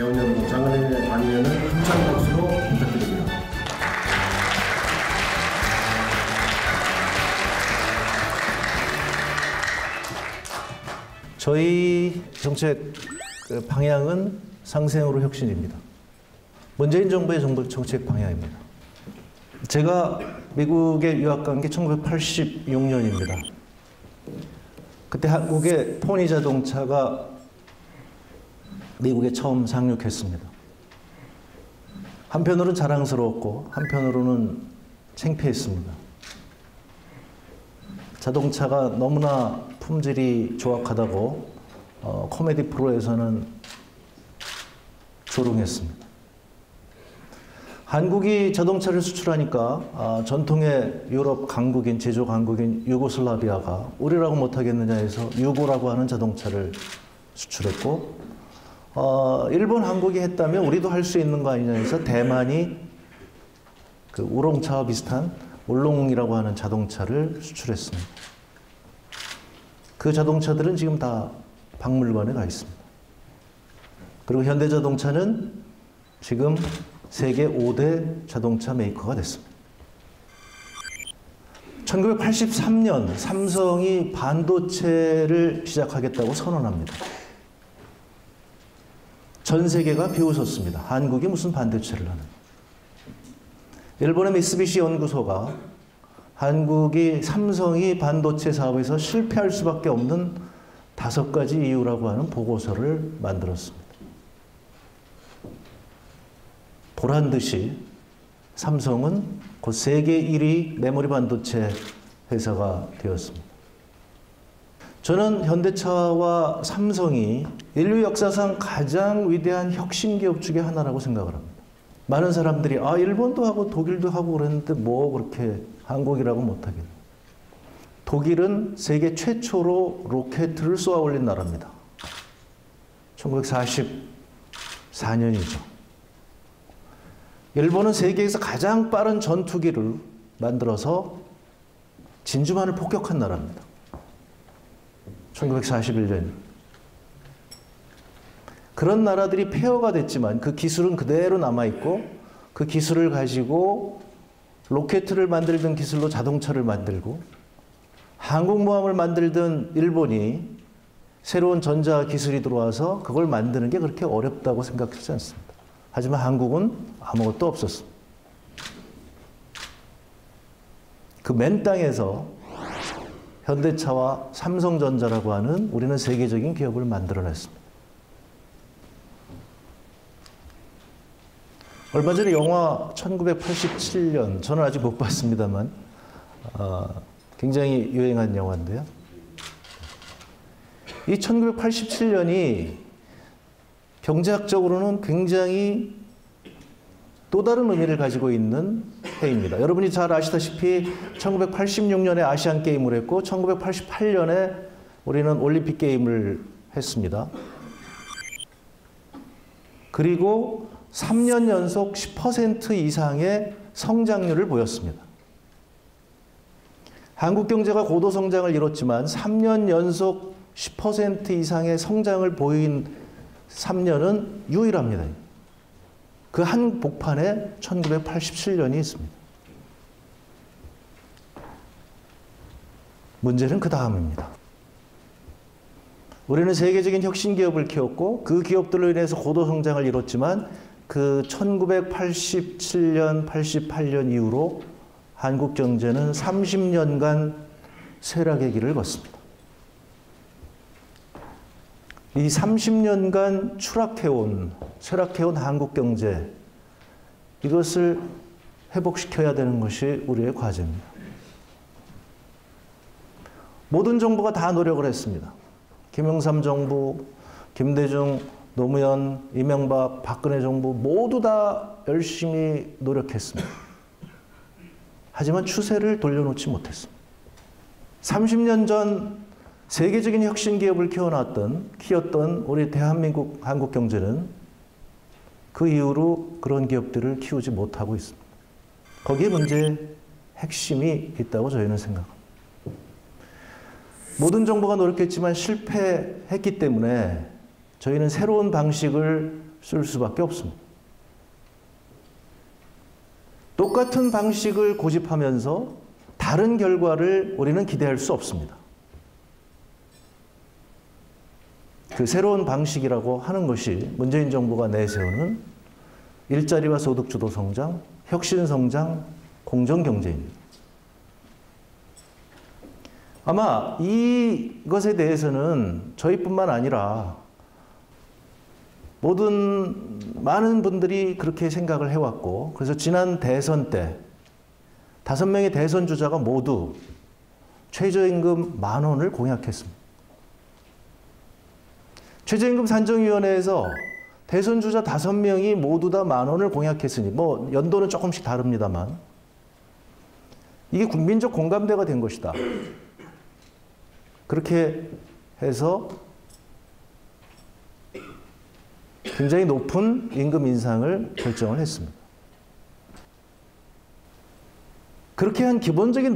대원 여러분, 장관님의 관계는 힘찬 박수로 부탁드립니다. 저희 정책 방향은 상생으로 혁신입니다. 문재인 정부의 정책 방향입니다. 제가 미국에 유학 간 게 1986년입니다. 그때 한국의 포니 자동차가 미국에 처음 상륙했습니다. 한편으로는 자랑스러웠고 한편으로는 창피했습니다. 자동차가 너무나 품질이 조악하다고 코미디 프로에서는 조롱했습니다. 한국이 자동차를 수출하니까 전통의 유럽 강국인, 제조 강국인 유고슬라비아가 우리라고 못하겠느냐 해서 유고라고 하는 자동차를 수출했고, 일본, 한국이 했다면 우리도 할 수 있는 거 아니냐 해서 대만이 그 우롱차와 비슷한 울롱이라고 하는 자동차를 수출했습니다. 그 자동차들은 지금 다 박물관에 가 있습니다. 그리고 현대자동차는 지금 세계 5대 자동차 메이커가 됐습니다. 1983년 삼성이 반도체를 시작하겠다고 선언합니다. 전 세계가 비웃었습니다. 한국이 무슨 반도체를 하는. 일본의 미쓰비시 연구소가 한국이 삼성이 반도체 사업에서 실패할 수밖에 없는 5가지 이유라고 하는 보고서를 만들었습니다. 보란듯이 삼성은 곧 세계 1위 메모리 반도체 회사가 되었습니다. 저는 현대차와 삼성이 인류 역사상 가장 위대한 혁신 기업 중에 하나라고 생각을 합니다. 많은 사람들이 일본도 하고 독일도 하고 그랬는데 뭐 그렇게 한국이라고 못하겠냐. 독일은 세계 최초로 로켓을 쏘아 올린 나라입니다. 1944년이죠. 일본은 세계에서 가장 빠른 전투기를 만들어서 진주만을 폭격한 나라입니다. 1941년. 그런 나라들이 폐허가 됐지만 그 기술은 그대로 남아있고 그 기술을 가지고 로켓을 만들던 기술로 자동차를 만들고 항공모함을 만들던 일본이 새로운 전자 기술이 들어와서 그걸 만드는 게 그렇게 어렵다고 생각하지 않습니다. 하지만 한국은 아무것도 없었습니다. 그 맨 땅에서 현대차와 삼성전자라고 하는 우리는 세계적인 기업을 만들어냈습니다. 얼마 전에 영화 1987년, 저는 아직 못 봤습니다만 굉장히 유행한 영화인데요. 이 1987년이 경제학적으로는 굉장히 또 다른 의미를 가지고 있는 해입니다. 여러분이 잘 아시다시피 1986년에 아시안 게임을 했고 1988년에 우리는 올림픽 게임을 했습니다. 그리고 3년 연속 10% 이상의 성장률을 보였습니다. 한국 경제가 고도 성장을 이뤘지만 3년 연속 10% 이상의 성장을 보인 3년은 유일합니다. 그 한복판에 1987년이 있습니다. 문제는 그 다음입니다. 우리는 세계적인 혁신 기업을 키웠고 그 기업들로 인해서 고도 성장을 이뤘지만 그 1987년, 88년 이후로 한국 경제는 30년간 쇠락의 길을 걷습니다. 이 30년간 쇠락해온 한국 경제, 이것을 회복시켜야 되는 것이 우리의 과제입니다. 모든 정부가 다 노력을 했습니다. 김영삼 정부, 김대중, 노무현, 이명박, 박근혜 정부 모두 다 열심히 노력했습니다. 하지만 추세를 돌려놓지 못했습니다. 30년 전 세계적인 혁신 기업을 키웠던 우리 대한민국 한국 경제는 그 이후로 그런 기업들을 키우지 못하고 있습니다. 거기에 문제의 핵심이 있다고 저희는 생각합니다. 모든 정부가 노력했지만 실패했기 때문에 저희는 새로운 방식을 쓸 수밖에 없습니다. 똑같은 방식을 고집하면서 다른 결과를 우리는 기대할 수 없습니다. 그 새로운 방식이라고 하는 것이 문재인 정부가 내세우는 일자리와 소득주도 성장, 혁신 성장, 공정 경제입니다. 아마 이것에 대해서는 저희뿐만 아니라 많은 분들이 그렇게 생각을 해왔고, 그래서 지난 대선 때 5명의 대선 주자가 모두 최저임금 10,000원을 공약했습니다. 최저임금 산정위원회에서 대선 주자 5명이 모두 다 10,000원을 공약했으니, 뭐 연도는 조금씩 다릅니다만 이게 국민적 공감대가 된 것이다. 그렇게 해서 굉장히 높은 임금 인상을 결정을 했습니다. 그렇게 한 기본적인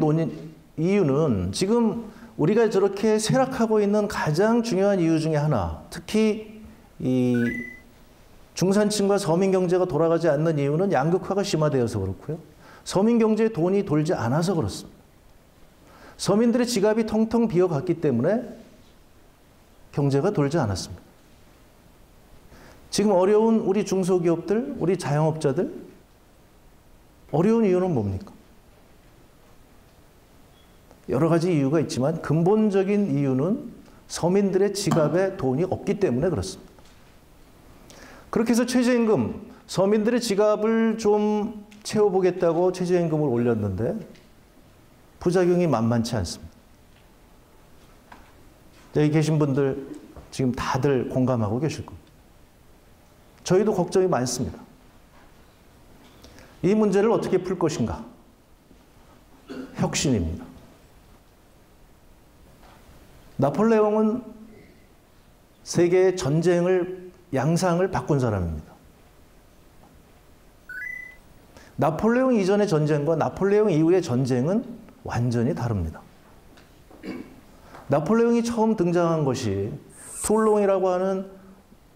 이유는 지금 우리가 저렇게 쇠락하고 있는 가장 중요한 이유 중에 하나, 특히 이 중산층과 서민 경제가 돌아가지 않는 이유는 양극화가 심화되어서 그렇고요. 서민 경제에 돈이 돌지 않아서 그렇습니다. 서민들의 지갑이 텅텅 비어갔기 때문에 경제가 돌지 않았습니다. 지금 어려운 우리 중소기업들, 우리 자영업자들, 어려운 이유는 뭡니까? 여러 가지 이유가 있지만 근본적인 이유는 서민들의 지갑에 돈이 없기 때문에 그렇습니다. 그렇게 해서 최저임금, 서민들의 지갑을 좀 채워보겠다고 최저임금을 올렸는데 부작용이 만만치 않습니다. 여기 계신 분들 지금 다들 공감하고 계실 겁니다. 저희도 걱정이 많습니다. 이 문제를 어떻게 풀 것인가? 혁신입니다. 나폴레옹은 세계의 양상을 바꾼 사람입니다. 나폴레옹 이전의 전쟁과 나폴레옹 이후의 전쟁은 완전히 다릅니다. 나폴레옹이 처음 등장한 것이 툴롱이라고 하는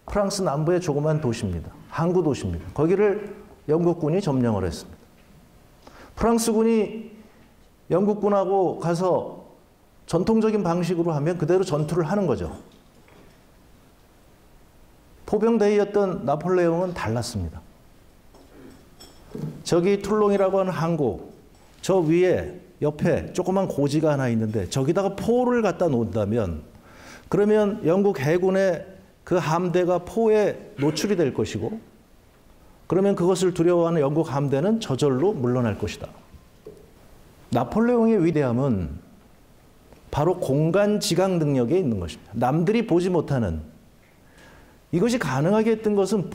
프랑스 남부의 조그만 도시입니다. 항구 도시입니다. 거기를 영국군이 점령을 했습니다. 프랑스군이 영국군하고 가서 전통적인 방식으로 하면 그대로 전투를 하는 거죠. 포병대위였던 나폴레옹은 달랐습니다. 저기 툴롱이라고 하는 항구, 저 위에 옆에 조그만 고지가 하나 있는데 저기다가 포를 갖다 놓는다면 그러면 영국 해군의 그 함대가 포에 노출이 될 것이고 그러면 그것을 두려워하는 영국 함대는 저절로 물러날 것이다. 나폴레옹의 위대함은 바로 공간 지각 능력에 있는 것입니다. 남들이 보지 못하는, 이것이 가능하게 했던 것은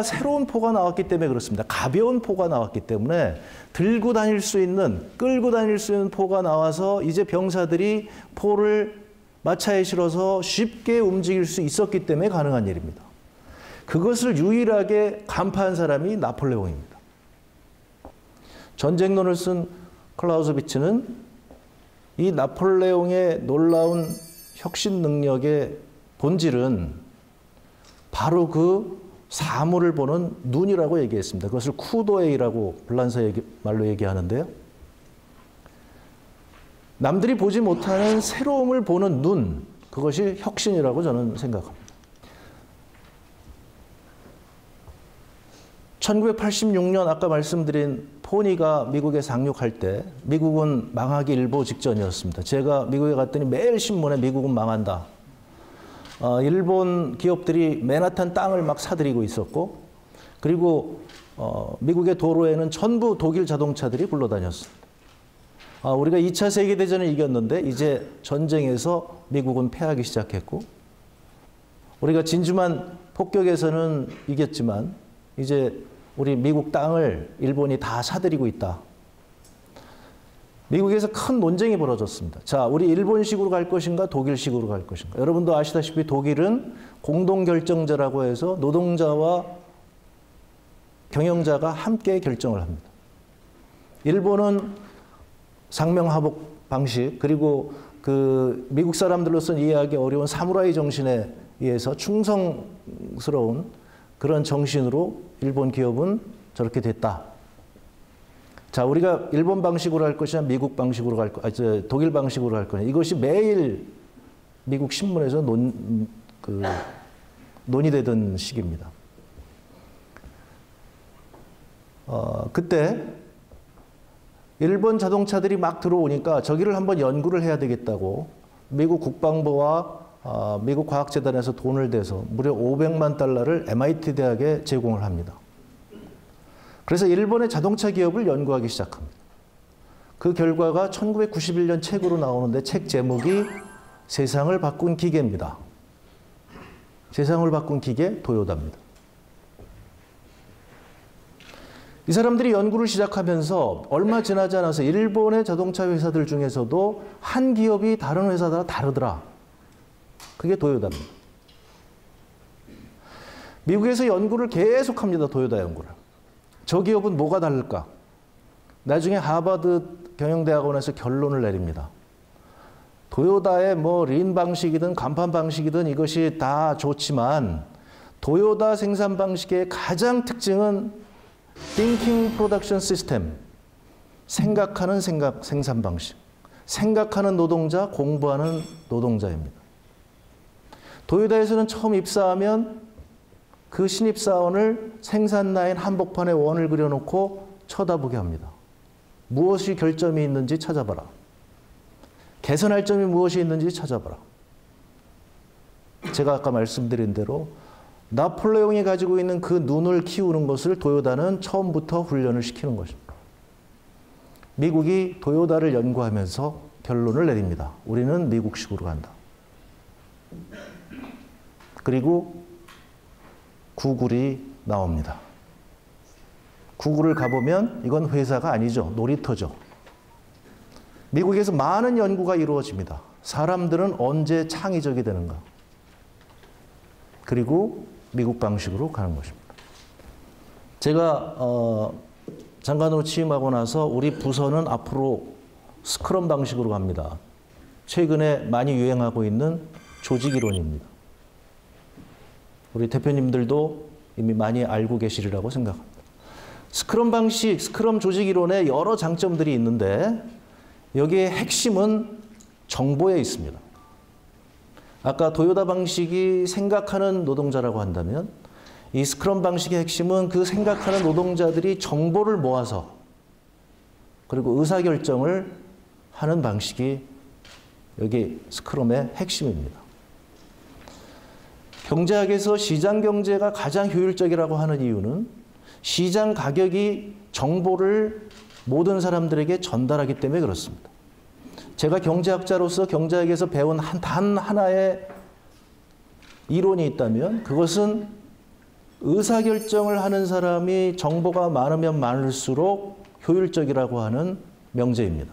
새로운 포가 나왔기 때문에 그렇습니다. 가벼운 포가 나왔기 때문에 들고 다닐 수 있는, 끌고 다닐 수 있는 포가 나와서 이제 병사들이 포를 마차에 실어서 쉽게 움직일 수 있었기 때문에 가능한 일입니다. 그것을 유일하게 간파한 사람이 나폴레옹입니다. 전쟁론을 쓴 클라우스비츠는 이 나폴레옹의 놀라운 혁신 능력의 본질은 바로 그 사물을 보는 눈이라고 얘기했습니다. 그것을 쿠도에이라고 불란서 말로 얘기하는데요. 남들이 보지 못하는 새로움을 보는 눈, 그것이 혁신이라고 저는 생각합니다. 1986년 아까 말씀드린 포니가 미국에 상륙할 때 미국은 망하기 일보 직전이었습니다. 제가 미국에 갔더니 매일 신문에 미국은 망한다. 일본 기업들이 맨하탄 땅을 막 사들이고 있었고, 그리고 미국의 도로에는 전부 독일 자동차들이 굴러다녔습니다. 우리가 2차 세계대전을 이겼는데 이제 전쟁에서 미국은 패하기 시작했고, 우리가 진주만 폭격에서는 이겼지만 이제 우리 미국 땅을 일본이 다 사들이고 있다. 미국에서 큰 논쟁이 벌어졌습니다. 자, 우리 일본식으로 갈 것인가 독일식으로 갈 것인가. 여러분도 아시다시피 독일은 공동결정제라고 해서 노동자와 경영자가 함께 결정을 합니다. 일본은 상명하복 방식, 그리고 그 미국 사람들로서는 이해하기 어려운 사무라이 정신에 의해서 충성스러운 그런 정신으로 일본 기업은 저렇게 됐다. 자, 우리가 일본 방식으로 할 것이냐, 미국 방식으로 갈 거, 독일 방식으로 할 거냐. 이것이 매일 미국 신문에서 논의되던 시기입니다. 그때 일본 자동차들이 막 들어오니까 저기를 한번 연구를 해야 되겠다고 미국 국방부와 미국 과학재단에서 돈을 대서 무려 500만 달러를 MIT 대학에 제공을 합니다. 그래서 일본의 자동차 기업을 연구하기 시작합니다. 그 결과가 1991년 책으로 나오는데 책 제목이 세상을 바꾼 기계입니다. 세상을 바꾼 기계 도요타입니다. 이 사람들이 연구를 시작하면서 얼마 지나지 않아서 일본의 자동차 회사들 중에서도 한 기업이 다른 회사들과 다르더라. 그게 도요타입니다. 미국에서 연구를 계속합니다. 도요타 연구를. 저 기업은 뭐가 다를까? 나중에 하버드 경영대학원에서 결론을 내립니다. 도요타의 린 방식이든 간판 방식이든 이것이 다 좋지만 도요타 생산 방식의 가장 특징은 Thinking Production System, 생각하는 생산 방식, 생각하는 노동자, 공부하는 노동자입니다. 도요타에서는 처음 입사하면 그 신입사원을 생산 라인 한복판에 원을 그려놓고 쳐다보게 합니다. 무엇이 결점이 있는지 찾아봐라. 개선할 점이 무엇이 있는지 찾아봐라. 제가 아까 말씀드린 대로 나폴레옹이 가지고 있는 그 눈을 키우는 것을 도요타는 처음부터 훈련을 시키는 것입니다. 미국이 도요타를 연구하면서 결론을 내립니다. 우리는 미국식으로 간다. 그리고 구글이 나옵니다. 구글을 가보면 이건 회사가 아니죠. 놀이터죠. 미국에서 많은 연구가 이루어집니다. 사람들은 언제 창의적이 되는가. 그리고 미국 방식으로 가는 것입니다. 제가 장관으로 취임하고 나서 우리 부서는 앞으로 스크럼 방식으로 갑니다. 최근에 많이 유행하고 있는 조직이론입니다. 우리 대표님들도 이미 많이 알고 계시리라고 생각합니다. 스크럼 방식, 스크럼 조직이론에 여러 장점들이 있는데 여기에 핵심은 정보에 있습니다. 아까 도요타 방식이 생각하는 노동자라고 한다면 이 스크럼 방식의 핵심은 그 생각하는 노동자들이 정보를 모아서 그리고 의사결정을 하는 방식이 여기 스크럼의 핵심입니다. 경제학에서 시장 경제가 가장 효율적이라고 하는 이유는 시장 가격이 정보를 모든 사람들에게 전달하기 때문에 그렇습니다. 제가 경제학자로서 경제학에서 배운 단 하나의 이론이 있다면 그것은 의사결정을 하는 사람이 정보가 많으면 많을수록 효율적이라고 하는 명제입니다.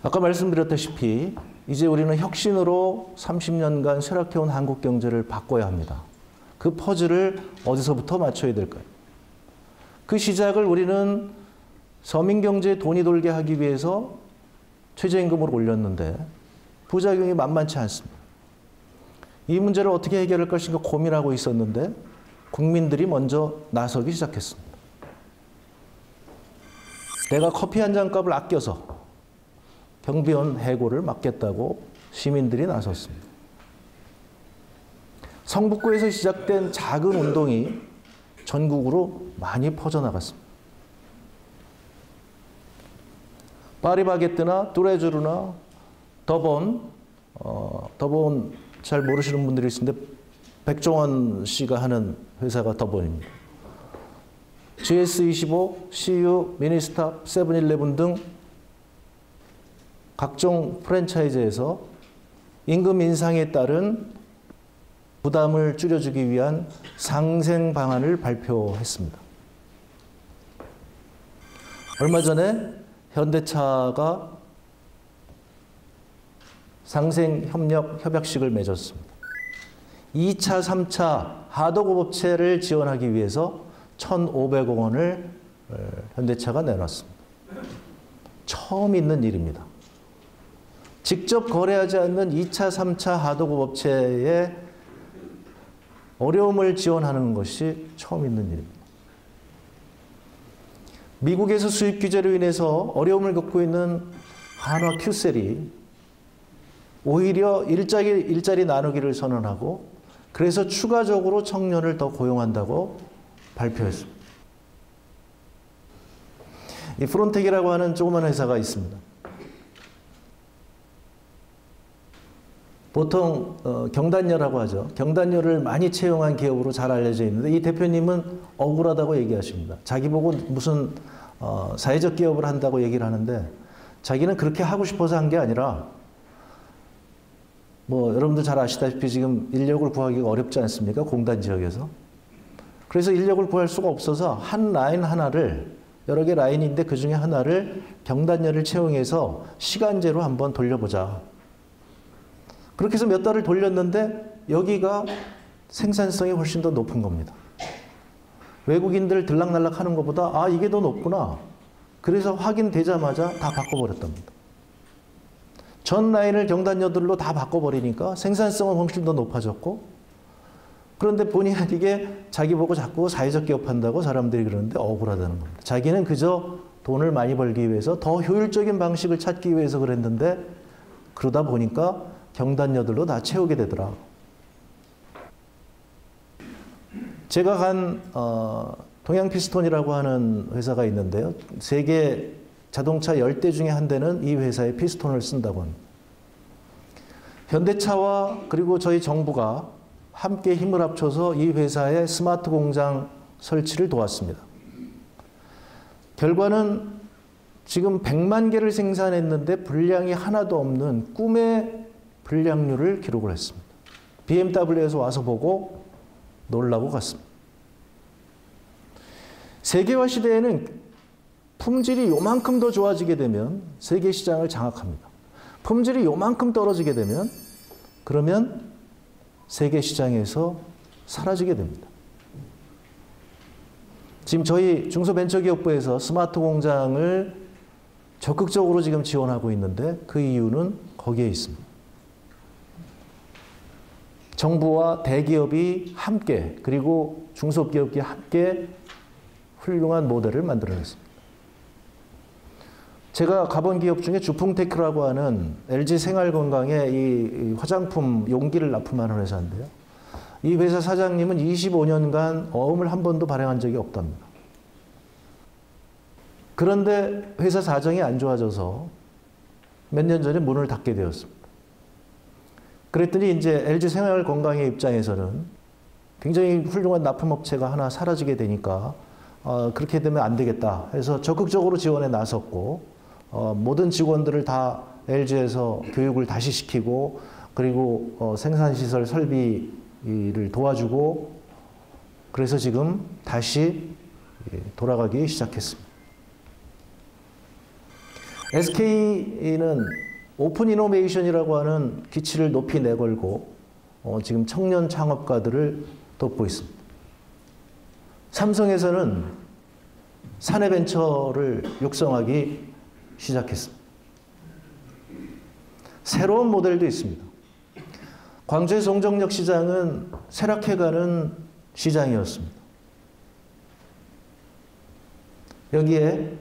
아까 말씀드렸다시피 이제 우리는 혁신으로 30년간 쇠락해온 한국 경제를 바꿔야 합니다. 그 퍼즐을 어디서부터 맞춰야 될까요? 그 시작을 우리는 서민경제에 돈이 돌게 하기 위해서 최저임금을 올렸는데 부작용이 만만치 않습니다. 이 문제를 어떻게 해결할 것인가 고민하고 있었는데 국민들이 먼저 나서기 시작했습니다. 내가 커피 한 잔 값을 아껴서 경비원 해고를 막겠다고 시민들이 나섰습니다. 성북구에서 시작된 작은 운동이 전국으로 많이 퍼져나갔습니다. 파리바게뜨나 뚜레쥬르나 더본 잘 모르시는 분들이 있는데 백종원 씨가 하는 회사가 더본입니다. GS25, CU, 미니스탑, 세븐일레븐 등 각종 프랜차이즈에서 임금 인상에 따른 부담을 줄여주기 위한 상생 방안을 발표했습니다. 얼마 전에 현대차가 상생 협약식을 맺었습니다. 2차, 3차 하도급 업체를 지원하기 위해서 1,500억 원을 현대차가 내놨습니다. 처음 있는 일입니다. 직접 거래하지 않는 2차, 3차 하도급 업체에 어려움을 지원하는 것이 처음 있는 일입니다. 미국에서 수입 규제로 인해서 어려움을 겪고 있는 한화 큐셀이 오히려 일자리 나누기를 선언하고 그래서 추가적으로 청년을 더 고용한다고 발표했습니다. 이 프론텍이라고 하는 조그만 회사가 있습니다. 보통 경단녀라고 하죠. 경단녀를 많이 채용한 기업으로 잘 알려져 있는데 이 대표님은 억울하다고 얘기하십니다. 자기 보고 무슨 사회적 기업을 한다고 얘기를 하는데 자기는 그렇게 하고 싶어서 한 게 아니라 뭐 여러분들 잘 아시다시피 지금 인력을 구하기가 어렵지 않습니까? 공단 지역에서. 그래서 인력을 구할 수가 없어서 한 라인 하나를 여러 개 라인인데 그 중에 하나를 경단녀를 채용해서 시간제로 한번 돌려보자. 그렇게 해서 몇 달을 돌렸는데 여기가 생산성이 훨씬 더 높은 겁니다. 외국인들 들락날락 하는 것보다 아 이게 더 높구나. 그래서 확인되자마자 다 바꿔버렸답니다. 전 라인을 경단녀들로 다 바꿔버리니까 생산성은 훨씬 더 높아졌고 그런데 본인은 이게 자기 보고 자꾸 사회적 기업한다고 사람들이 그러는데 억울하다는 겁니다. 자기는 그저 돈을 많이 벌기 위해서 더 효율적인 방식을 찾기 위해서 그랬는데 그러다 보니까 경단녀들로 다 채우게 되더라. 제가 간 동양피스톤이라고 하는 회사가 있는데요. 세계 자동차 10대 중에 한 대는 이 회사의 피스톤을 쓴다고 합니다. 현대차와 그리고 저희 정부가 함께 힘을 합쳐서 이 회사의 스마트 공장 설치를 도왔습니다. 결과는 지금 100만 개를 생산했는데 불량이 하나도 없는 꿈의 불량률을 기록을 했습니다. BMW에서 와서 보고 놀라고 갔습니다. 세계화 시대에는 품질이 요만큼 더 좋아지게 되면 세계 시장을 장악합니다. 품질이 요만큼 떨어지게 되면 그러면 세계 시장에서 사라지게 됩니다. 지금 저희 중소벤처기업부에서 스마트 공장을 적극적으로 지금 지원하고 있는데 그 이유는 거기에 있습니다. 정부와 대기업이 함께 그리고 중소기업이 함께 훌륭한 모델을 만들어냈습니다. 제가 가본 기업 중에 주풍테크라고 하는 LG 생활건강의 이 화장품 용기를 납품하는 회사인데요. 이 회사 사장님은 25년간 어음을 한 번도 발행한 적이 없답니다. 그런데 회사 사정이 안 좋아져서 몇 년 전에 문을 닫게 되었습니다. 그랬더니 이제 LG 생활건강의 입장에서는 굉장히 훌륭한 납품업체가 하나 사라지게 되니까 그렇게 되면 안 되겠다 해서 적극적으로 지원에 나섰고 모든 직원들을 다 LG에서 교육을 다시 시키고 그리고 생산시설 설비를 도와주고 그래서 지금 다시 돌아가기 시작했습니다. SK는 오픈 이노베이션이라고 하는 기치를 높이 내걸고 지금 청년 창업가들을 돕고 있습니다. 삼성에서는 사내벤처를 육성하기 시작했습니다. 새로운 모델도 있습니다. 광주의 송정역 시장은 쇠락해가는 시장이었습니다. 여기에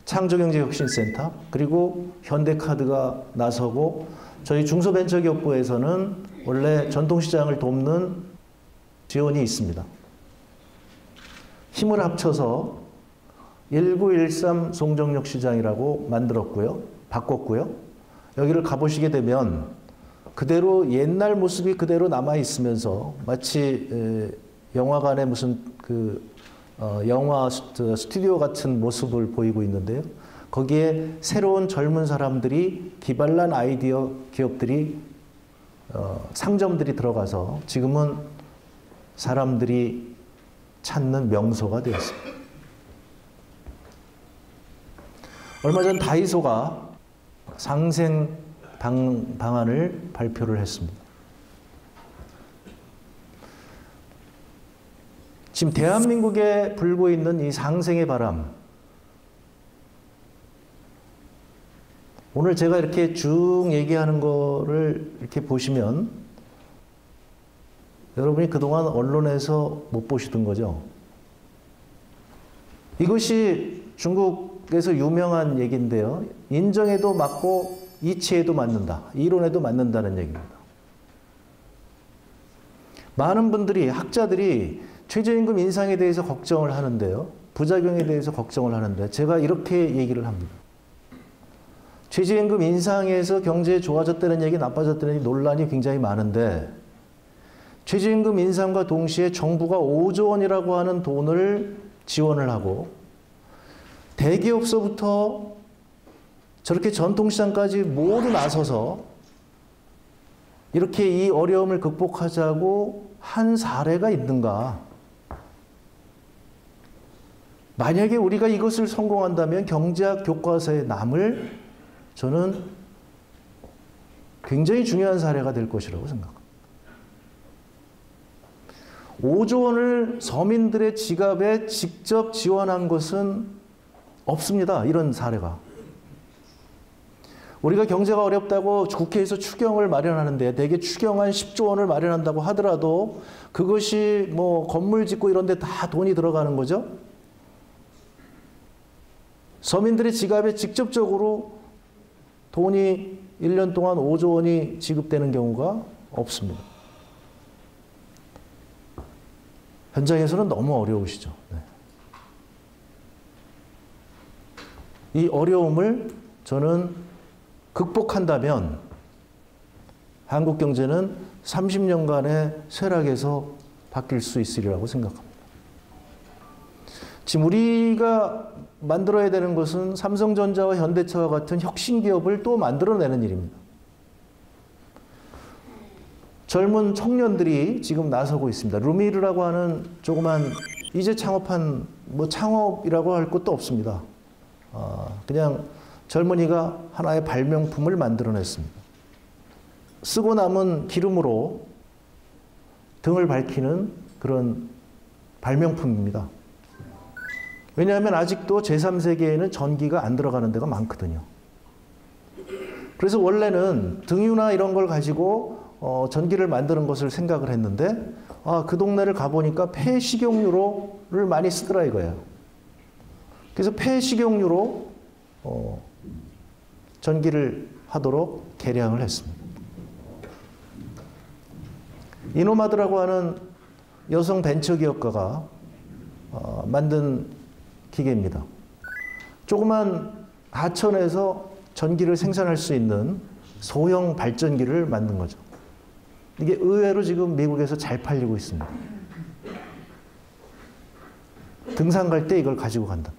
창조경제혁신센터 그리고 현대카드가 나서고 저희 중소벤처기업부에서는 원래 전통시장을 돕는 지원이 있습니다. 힘을 합쳐서 1913 송정역 시장이라고 만들었고요. 바꿨고요. 여기를 가보시게 되면 그대로 옛날 모습이 그대로 남아 있으면서 마치 영화관에 무슨 영화 스튜디오 같은 모습을 보이고 있는데요. 거기에 새로운 젊은 사람들이 기발난 아이디어 기업들이 상점들이 들어가서 지금은 사람들이 찾는 명소가 되었습니다. 얼마 전 다이소가 상생 방안을 발표를 했습니다. 지금 대한민국에 불고 있는 이 상생의 바람, 오늘 제가 이렇게 쭉 얘기하는 거를 이렇게 보시면 여러분이 그동안 언론에서 못 보시던 거죠. 이것이 중국에서 유명한 얘기인데요. 인정에도 맞고 이치에도 맞는다. 이론에도 맞는다는 얘기입니다. 많은 분들이, 학자들이 최저임금 인상에 대해서 걱정을 하는데요. 부작용에 대해서 걱정을 하는데 제가 이렇게 얘기를 합니다. 최저임금 인상에서 경제 좋아졌다는 얘기, 나빠졌다는 얘기, 논란이 굉장히 많은데 최저임금 인상과 동시에 정부가 5조 원이라고 하는 돈을 지원을 하고 대기업서부터 저렇게 전통시장까지 모두 나서서 이렇게 이 어려움을 극복하자고 한 사례가 있는가? 만약에 우리가 이것을 성공한다면 경제학 교과서에 남을 저는 굉장히 중요한 사례가 될 것이라고 생각합니다. 5조 원을 서민들의 지갑에 직접 지원한 것은 없습니다. 이런 사례가. 우리가 경제가 어렵다고 국회에서 추경을 마련하는데 대개 추경한 10조 원을 마련한다고 하더라도 그것이 뭐 건물 짓고 이런 데 다 돈이 들어가는 거죠. 서민들의 지갑에 직접적으로 돈이 1년 동안 5조 원이 지급되는 경우가 없습니다. 현장에서는 너무 어려우시죠. 네. 이 어려움을 저는 극복한다면 한국 경제는 30년간의 쇠락에서 바뀔 수 있으리라고 생각합니다. 지금 우리가 만들어야 되는 것은 삼성전자와 현대차와 같은 혁신기업을 또 만들어내는 일입니다. 젊은 청년들이 지금 나서고 있습니다. 루미르라고 하는 조그만 이제 창업한 뭐 창업이라고 할 것도 없습니다. 그냥 젊은이가 하나의 발명품을 만들어냈습니다. 쓰고 남은 기름으로 등을 밝히는 그런 발명품입니다. 왜냐하면 아직도 제3세계에는 전기가 안 들어가는 데가 많거든요. 그래서 원래는 등유나 이런 걸 가지고 전기를 만드는 것을 생각을 했는데 그 동네를 가보니까 폐식용유를 많이 쓰더라 이거예요. 그래서 폐식용유로 전기를 하도록 개량을 했습니다. 이노마드라고 하는 여성 벤처기업가가 만든 기계입니다. 조그만 하천에서 전기를 생산할 수 있는 소형 발전기를 만든 거죠. 이게 의외로 지금 미국에서 잘 팔리고 있습니다. 등산 갈 때 이걸 가지고 간다.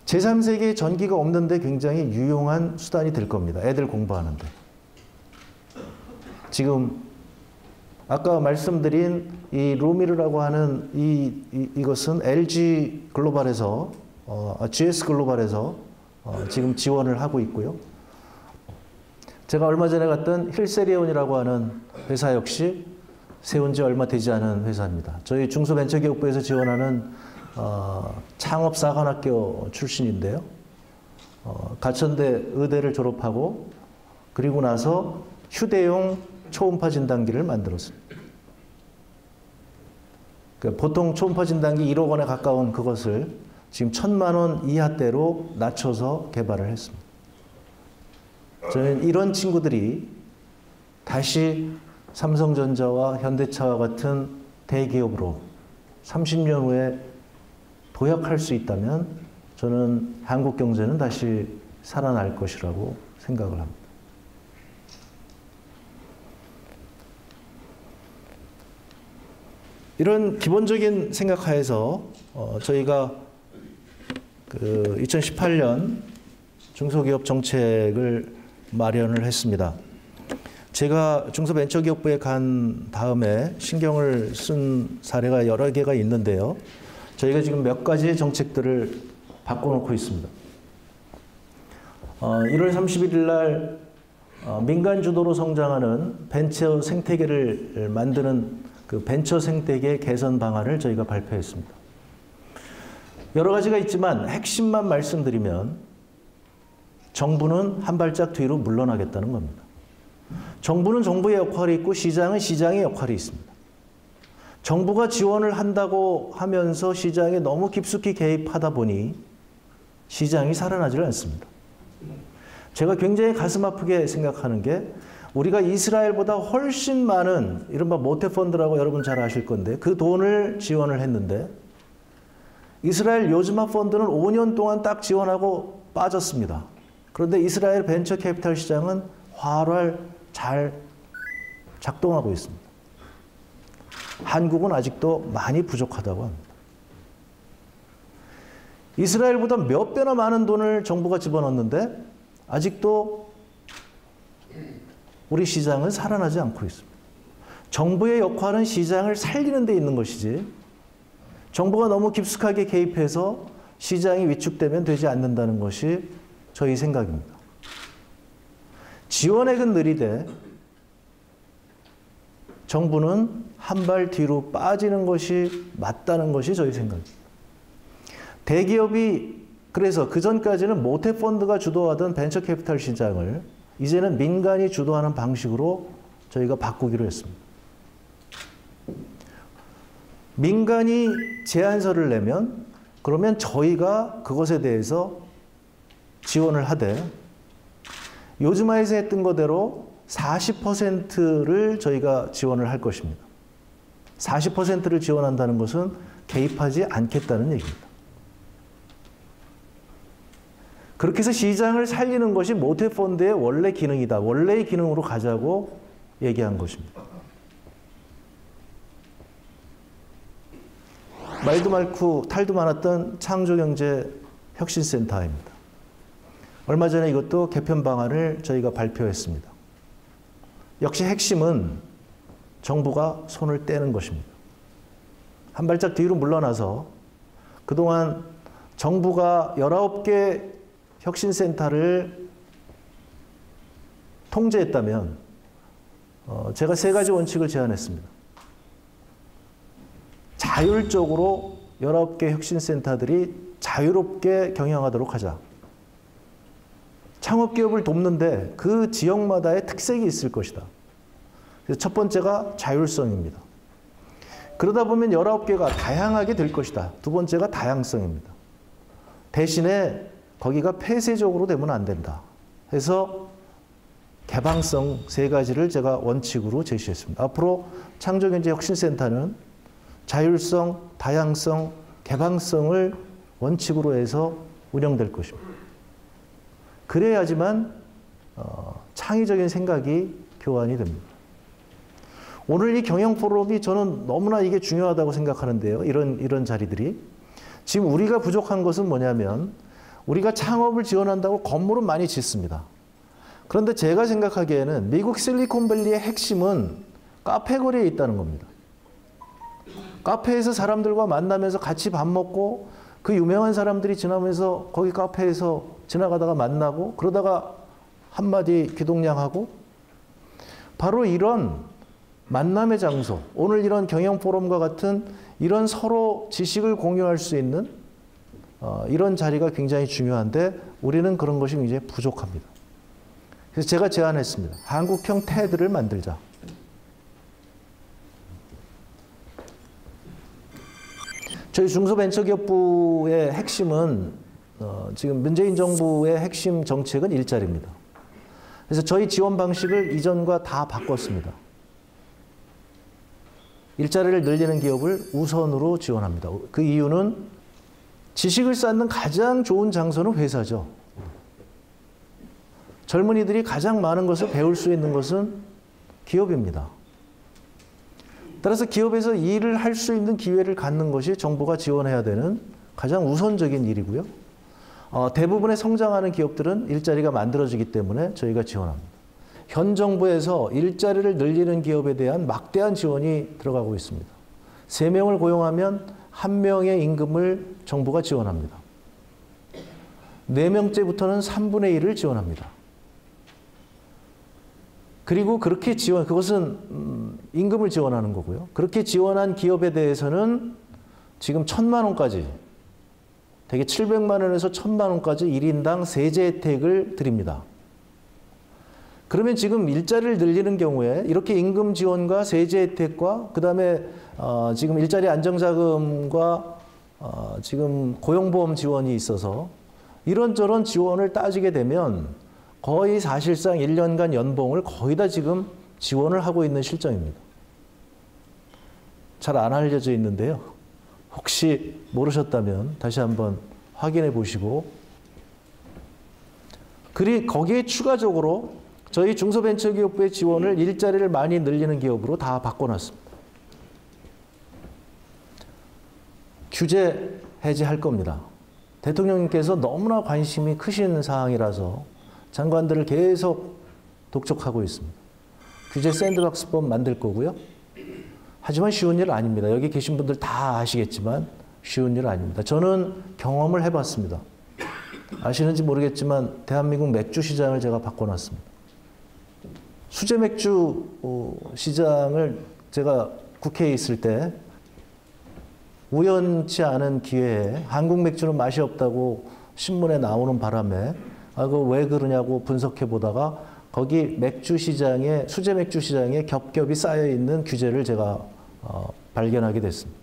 제3세계에 전기가 없는데 굉장히 유용한 수단이 될 겁니다. 애들 공부하는데. 지금 아까 말씀드린 이 루미르라고 하는 이것은 LG 글로벌에서 GS 글로벌에서 지금 지원을 하고 있고요. 제가 얼마 전에 갔던 힐세리온이라고 하는 회사 역시 세운 지 얼마 되지 않은 회사입니다. 저희 중소벤처기업부에서 지원하는 창업사관학교 출신인데요. 가천대 의대를 졸업하고 그리고 나서 휴대용 초음파 진단기를 만들었습니다. 보통 초음파 진단기 1억 원에 가까운 그것을 지금 1,000만 원 이하대로 낮춰서 개발을 했습니다. 저는 이런 친구들이 다시 삼성전자와 현대차와 같은 대기업으로 30년 후에 도약할 수 있다면 저는 한국 경제는 다시 살아날 것이라고 생각을 합니다. 이런 기본적인 생각하에서 저희가 2018년 중소기업 정책을 마련을 했습니다. 제가 중소벤처기업부에 간 다음에 신경을 쓴 사례가 여러 개가 있는데요. 저희가 지금 몇 가지의 정책들을 바꿔놓고 있습니다. 1월 31일 날 민간 주도로 성장하는 벤처 생태계를 만드는 그 벤처 생태계 개선 방안을 저희가 발표했습니다. 여러 가지가 있지만 핵심만 말씀드리면 정부는 한 발짝 뒤로 물러나겠다는 겁니다. 정부는 정부의 역할이 있고 시장은 시장의 역할이 있습니다. 정부가 지원을 한다고 하면서 시장에 너무 깊숙이 개입하다 보니 시장이 살아나질 않습니다. 제가 굉장히 가슴 아프게 생각하는 게 우리가 이스라엘보다 훨씬 많은 이른바 모태펀드라고 여러분 잘 아실 건데 그 돈을 지원을 했는데 이스라엘 요즈마 펀드는 5년 동안 딱 지원하고 빠졌습니다. 그런데 이스라엘 벤처 캐피탈 시장은 활활 잘 작동하고 있습니다. 한국은 아직도 많이 부족하다고 합니다. 이스라엘보다 몇 배나 많은 돈을 정부가 집어넣는데 아직도 우리 시장은 살아나지 않고 있습니다. 정부의 역할은 시장을 살리는 데 있는 것이지 정부가 너무 깊숙하게 개입해서 시장이 위축되면 되지 않는다는 것이 저희 생각입니다. 지원액은 느리되 정부는 한 발 뒤로 빠지는 것이 맞다는 것이 저희 생각입니다. 대기업이 그래서 그전까지는 모태펀드가 주도하던 벤처 캐피탈 시장을 이제는 민간이 주도하는 방식으로 저희가 바꾸기로 했습니다. 민간이 제안서를 내면 그러면 저희가 그것에 대해서 지원을 하되 요즈마에서 했던 거대로 40%를 저희가 지원을 할 것입니다. 40%를 지원한다는 것은 개입하지 않겠다는 얘기입니다. 그렇게 해서 시장을 살리는 것이 모태펀드의 원래 기능이다. 원래의 기능으로 가자고 얘기한 것입니다. 말도 많고 탈도 많았던 창조경제혁신센터입니다. 얼마 전에 이것도 개편 방안을 저희가 발표했습니다. 역시 핵심은 정부가 손을 떼는 것입니다. 한 발짝 뒤로 물러나서 그동안 정부가 19개 혁신센터를 통제했다면 제가 3가지 원칙을 제안했습니다. 자율적으로 19개 혁신센터들이 자유롭게 경영하도록 하자. 창업기업을 돕는데 그 지역마다의 특색이 있을 것이다. 그래서 첫 번째가 자율성입니다. 그러다 보면 19개가 다양하게 될 것이다. 두 번째가 다양성입니다. 대신에 거기가 폐쇄적으로 되면 안 된다. 해서 개방성 3가지를 제가 원칙으로 제시했습니다. 앞으로 창조경제혁신센터는 자율성, 다양성, 개방성을 원칙으로 해서 운영될 것입니다. 그래야지만 창의적인 생각이 교환이 됩니다. 오늘 이 경영포럼이 저는 너무나 이게 중요하다고 생각하는데요. 이런 자리들이. 지금 우리가 부족한 것은 뭐냐면 우리가 창업을 지원한다고 건물은 많이 짓습니다. 그런데 제가 생각하기에는 미국 실리콘밸리의 핵심은 카페거리에 있다는 겁니다. 카페에서 사람들과 만나면서 같이 밥 먹고 그 유명한 사람들이 지나면서 거기 카페에서 지나가다가 만나고 그러다가 한마디 귀동냥하고 바로 이런 만남의 장소, 오늘 이런 경영포럼과 같은 이런 서로 지식을 공유할 수 있는 이런 자리가 굉장히 중요한데 우리는 그런 것이 굉장히 부족합니다. 그래서 제가 제안했습니다. 한국형 테드를 만들자. 저희 중소벤처기업부의 핵심은 지금 문재인 정부의 핵심 정책은 일자리입니다. 그래서 저희 지원 방식을 이전과 다 바꿨습니다. 일자리를 늘리는 기업을 우선으로 지원합니다. 그 이유는 지식을 쌓는 가장 좋은 장소는 회사죠. 젊은이들이 가장 많은 것을 배울 수 있는 것은 기업입니다. 따라서 기업에서 일을 할 수 있는 기회를 갖는 것이 정부가 지원해야 되는 가장 우선적인 일이고요. 대부분의 성장하는 기업들은 일자리가 만들어지기 때문에 저희가 지원합니다. 현 정부에서 일자리를 늘리는 기업에 대한 막대한 지원이 들어가고 있습니다. 3명을 고용하면 1명의 임금을 정부가 지원합니다. 4명째부터는 3분의 1을 지원합니다. 그리고 그렇게 그것은 임금을 지원하는 거고요. 그렇게 지원한 기업에 대해서는 지금 1,000만 원까지, 대개 700만 원에서 1,000만 원까지 1인당 세제 혜택을 드립니다. 그러면 지금 일자리를 늘리는 경우에 이렇게 임금 지원과 세제 혜택과 그다음에 지금 일자리 안정자금과 지금 고용보험 지원이 있어서 이런저런 지원을 따지게 되면 거의 사실상 1년간 연봉을 거의 다 지금 지원을 하고 있는 실정입니다. 잘 안 알려져 있는데요. 혹시 모르셨다면 다시 한번 확인해 보시고, 거기에 추가적으로 저희 중소벤처기업부의 지원을 일자리를 많이 늘리는 기업으로 다 바꿔놨습니다. 규제 해제할 겁니다. 대통령님께서 너무나 관심이 크신 사항이라서 장관들을 계속 독촉하고 있습니다. 규제 샌드박스법 만들 거고요. 하지만 쉬운 일 아닙니다. 여기 계신 분들 다 아시겠지만 쉬운 일 아닙니다. 저는 경험을 해봤습니다. 아시는지 모르겠지만 대한민국 맥주 시장을 제가 바꿔놨습니다. 수제 맥주 시장을 제가 국회에 있을 때 우연치 않은 기회에 한국 맥주는 맛이 없다고 신문에 나오는 바람에 그거 왜 그러냐고 분석해 보다가 거기 맥주 시장에, 수제 맥주 시장에 겹겹이 쌓여 있는 규제를 제가 발견하게 됐습니다.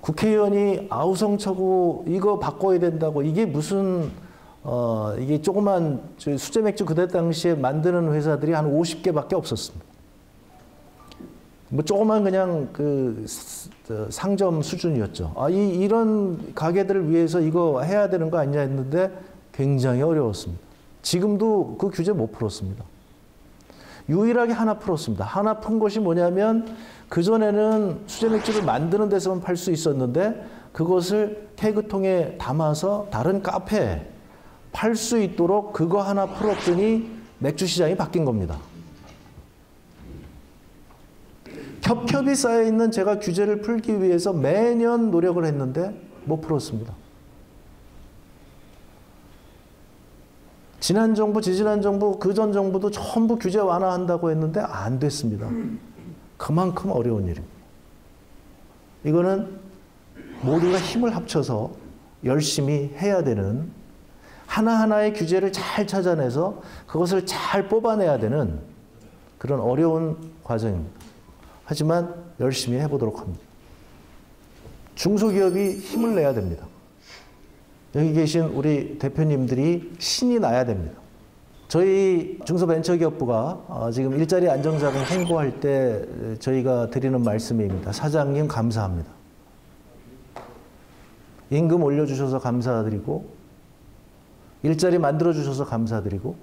국회의원이 아우성쳐고 이거 바꿔야 된다고, 이게 무슨 이게 조그만 수제 맥주 그때 당시에 만드는 회사들이 한 50개밖에 없었습니다. 뭐 조그만 그냥 그 상점 수준이었죠. 이런 가게들을 위해서 이거 해야 되는 거 아니냐 했는데 굉장히 어려웠습니다. 지금도 그 규제 못 풀었습니다. 유일하게 하나 풀었습니다. 하나 푼 것이 뭐냐면 그전에는 수제 맥주를 만드는 데서만 팔 수 있었는데 그것을 케이크통에 담아서 다른 카페에 팔 수 있도록 그거 하나 풀었더니 맥주 시장이 바뀐 겁니다. 겹겹이 쌓여있는 제가 규제를 풀기 위해서 매년 노력을 했는데 못 풀었습니다. 지난 정부, 지지난 정부, 그전 정부도 전부 규제 완화한다고 했는데 안 됐습니다. 그만큼 어려운 일입니다. 이거는 모두가 힘을 합쳐서 열심히 해야 되는, 하나하나의 규제를 잘 찾아내서 그것을 잘 뽑아내야 되는 그런 어려운 과정입니다. 하지만 열심히 해보도록 합니다. 중소기업이 힘을 내야 됩니다. 여기 계신 우리 대표님들이 신이 나야 됩니다. 저희 중소벤처기업부가 지금 일자리 안정자금 홍보할 때 저희가 드리는 말씀입니다. 사장님 감사합니다. 임금 올려주셔서 감사드리고 일자리 만들어주셔서 감사드리고,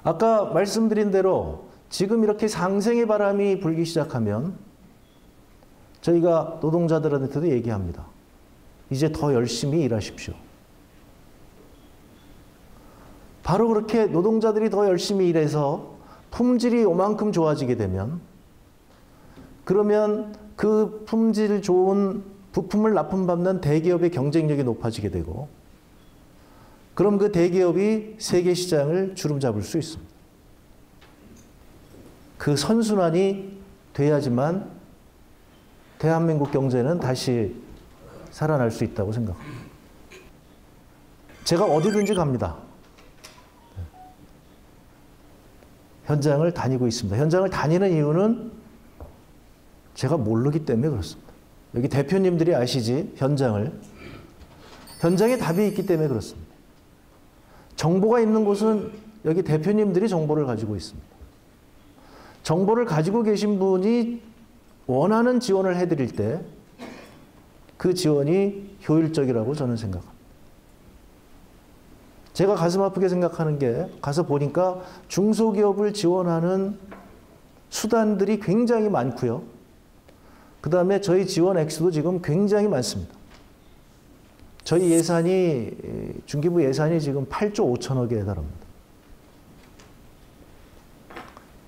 아까 말씀드린 대로 지금 이렇게 상생의 바람이 불기 시작하면 저희가 노동자들한테도 얘기합니다. 이제 더 열심히 일하십시오. 바로 그렇게 노동자들이 더 열심히 일해서 품질이 요만큼 좋아지게 되면, 그러면 그 품질 좋은 부품을 납품받는 대기업의 경쟁력이 높아지게 되고, 그럼 그 대기업이 세계 시장을 주름잡을 수 있습니다. 그 선순환이 돼야지만 대한민국 경제는 다시 살아날 수 있다고 생각합니다. 제가 어디든지 갑니다. 현장을 다니고 있습니다. 현장을 다니는 이유는 제가 모르기 때문에 그렇습니다. 여기 대표님들이 아시지, 현장에 답이 있기 때문에 그렇습니다. 정보가 있는 곳은 여기 대표님들이 정보를 가지고 있습니다. 정보를 가지고 계신 분이 원하는 지원을 해드릴 때 그 지원이 효율적이라고 저는 생각합니다. 제가 가슴 아프게 생각하는 게, 가서 보니까 중소기업을 지원하는 수단들이 굉장히 많고요. 그 다음에 저희 지원 액수도 지금 굉장히 많습니다. 저희 예산이, 중기부 예산이 지금 8조 5천억에 달합니다.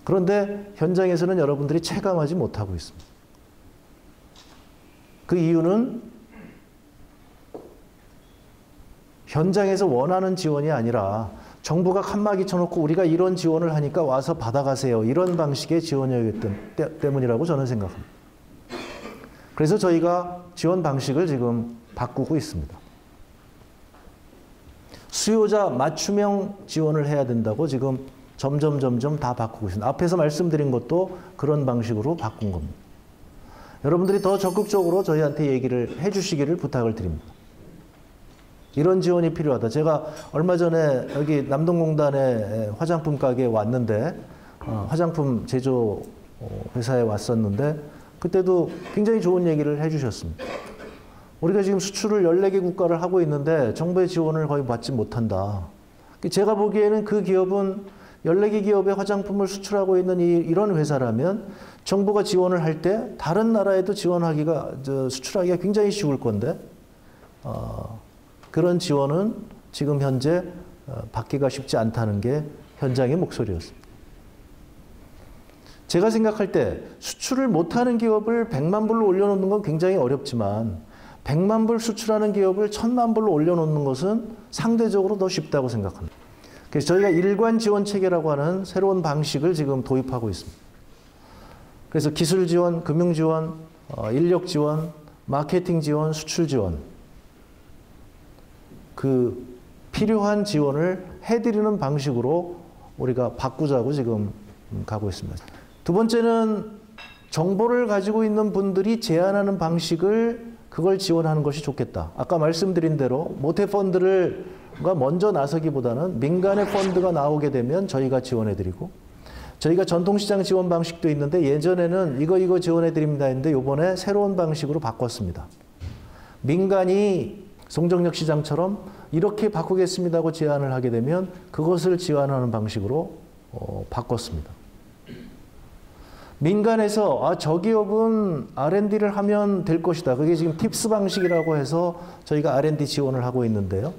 그런데 현장에서는 여러분들이 체감하지 못하고 있습니다. 그 이유는 현장에서 원하는 지원이 아니라 정부가 칸막이 쳐놓고 우리가 이런 지원을 하니까 와서 받아가세요, 이런 방식의 지원이었기 때문이라고 저는 생각합니다. 그래서 저희가 지원 방식을 지금 바꾸고 있습니다. 수요자 맞춤형 지원을 해야 된다고 지금 점점 다 바꾸고 있습니다. 앞에서 말씀드린 것도 그런 방식으로 바꾼 겁니다. 여러분들이 더 적극적으로 저희한테 얘기를 해주시기를 부탁을 드립니다. 이런 지원이 필요하다. 제가 얼마 전에 여기 남동공단의 화장품 가게에 왔는데 화장품 제조 회사에 왔었는데 그때도 굉장히 좋은 얘기를 해주셨습니다. 우리가 지금 수출을 14개 국가를 하고 있는데 정부의 지원을 거의 받지 못한다. 제가 보기에는 그 기업은 14개 기업의 화장품을 수출하고 있는 이런 회사라면 정부가 지원을 할 때 다른 나라에도 수출하기가 굉장히 쉬울 건데 그런 지원은 지금 현재 받기가 쉽지 않다는 게 현장의 목소리였습니다. 제가 생각할 때 수출을 못하는 기업을 100만 불로 올려놓는 건 굉장히 어렵지만 100만 불 수출하는 기업을 1000만 불로 올려놓는 것은 상대적으로 더 쉽다고 생각합니다. 그래서 저희가 일관 지원 체계라고 하는 새로운 방식을 지금 도입하고 있습니다. 그래서 기술 지원, 금융 지원, 인력 지원, 마케팅 지원, 수출 지원 그 필요한 지원을 해드리는 방식으로 우리가 바꾸자고 지금 가고 있습니다. 두 번째는 정보를 가지고 있는 분들이 제안하는 방식을 그걸 지원하는 것이 좋겠다. 아까 말씀드린 대로 모태 펀드를 먼저 나서기보다는 민간의 펀드가 나오게 되면 저희가 지원해드리고 저희가 전통시장 지원 방식도 있는데 예전에는 이거 지원해드립니다 했는데 이번에 새로운 방식으로 바꿨습니다. 민간이 송정역 시장처럼 이렇게 바꾸겠습니다 하고 제안을 하게 되면 그것을 지원하는 방식으로 바꿨습니다. 민간에서 저 기업은 R&D를 하면 될 것이다. 그게 지금 팁스 방식이라고 해서 저희가 R&D 지원을 하고 있는데요.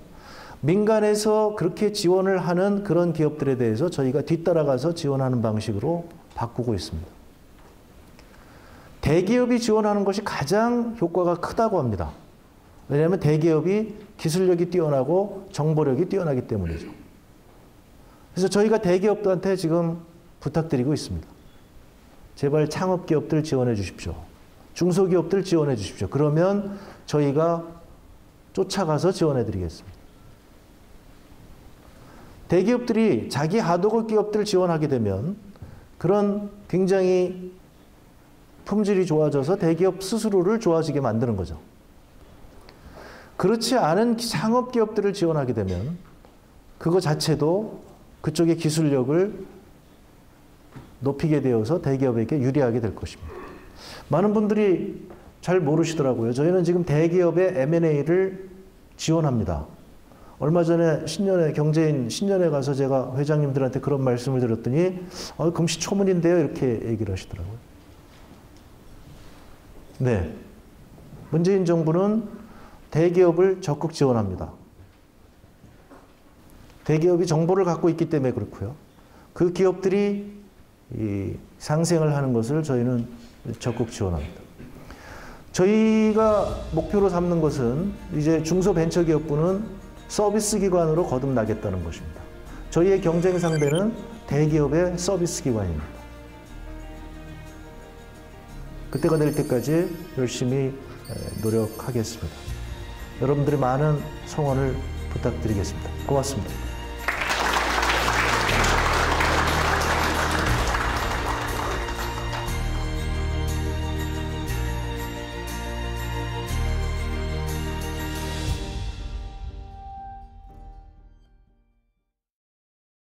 민간에서 그렇게 지원을 하는 그런 기업들에 대해서 저희가 뒤따라가서 지원하는 방식으로 바꾸고 있습니다. 대기업이 지원하는 것이 가장 효과가 크다고 합니다. 왜냐하면 대기업이 기술력이 뛰어나고 정보력이 뛰어나기 때문이죠. 그래서 저희가 대기업들한테 지금 부탁드리고 있습니다. 제발 창업기업들 지원해 주십시오. 중소기업들 지원해 주십시오. 그러면 저희가 쫓아가서 지원해 드리겠습니다. 대기업들이 자기 하도급 기업들 지원하게 되면 그런 굉장히 품질이 좋아져서 대기업 스스로를 좋아지게 만드는 거죠. 그렇지 않은 창업기업들을 지원하게 되면 그거 자체도 그쪽의 기술력을 높이게 되어서 대기업에게 유리하게 될 것입니다. 많은 분들이 잘 모르시더라고요. 저희는 지금 대기업의 M&A를 지원합니다. 얼마 전에 신년회 경제인 신년회 가서 제가 회장님들한테 그런 말씀을 드렸더니 금시초문인데요 이렇게 얘기를 하시더라고요. 네, 문재인 정부는 대기업을 적극 지원합니다. 대기업이 정보를 갖고 있기 때문에 그렇고요. 그 기업들이 상생을 하는 것을 저희는 적극 지원합니다. 저희가 목표로 삼는 것은 이제 중소벤처기업부는 서비스 기관으로 거듭나겠다는 것입니다. 저희의 경쟁 상대는 대기업의 서비스 기관입니다. 그때가 될 때까지 열심히 노력하겠습니다. 여러분들의 많은 성원을 부탁드리겠습니다. 고맙습니다.